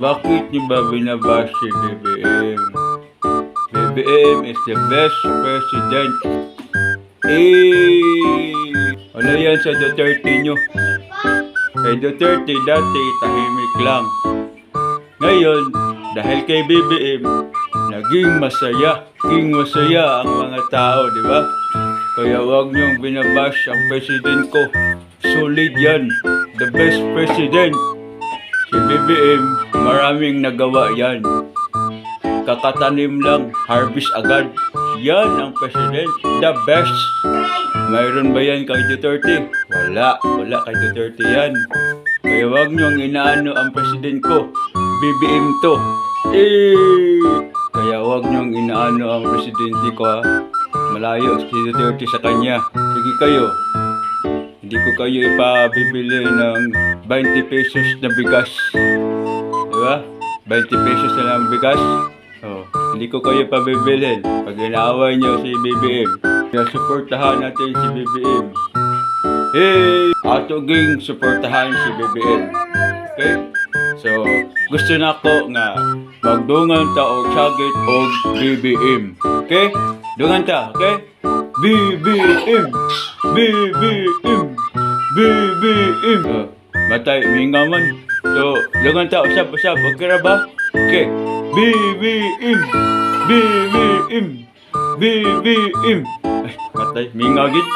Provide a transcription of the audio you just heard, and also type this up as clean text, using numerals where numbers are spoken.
Bakit niyo ba binabash si BBM? BBM is the best president. Ano yan sa Duterte nyo? Kay Duterte dati tahimik lang. Ngayon, dahil kay BBM, naging masaya. Naging masaya ang mga tao, di ba? Kaya wag niyong binabash ang president ko. Solid yan. The best president. Si BBM, maraming nagawa yan. Kakatanim lang, harvest agad. Yan ang president. The best. Mayroon ba yan kay Duterte? Wala kay Duterte yan. Kaya wag niyong inaano ang president ko. BBM to. Kaya wag niyong inaano ang presidente ko ha. Malayo si Duterte sa kanya. Sige kayo. Hindi ko kayo ipabibili ng 20 pesos na bigas. Diba? 20 pesos na lang bigas. Oh, hindi ko kayo pabibilhin pag inaaway niyo si BBM. Kaya suportahan natin si BBM. Hey! Ato ging suportahan si BBM. Okay? So, gusto na ko nga magdungan ta og sagit og BBM. Okay? Dungan ta, okay? BBM! BBM! BBM! Matay, mingaman. So, dungan ta, usap-usap. Okay ra ba? Okay. BBM! BBM! BBM! Ay, matay, mingagit.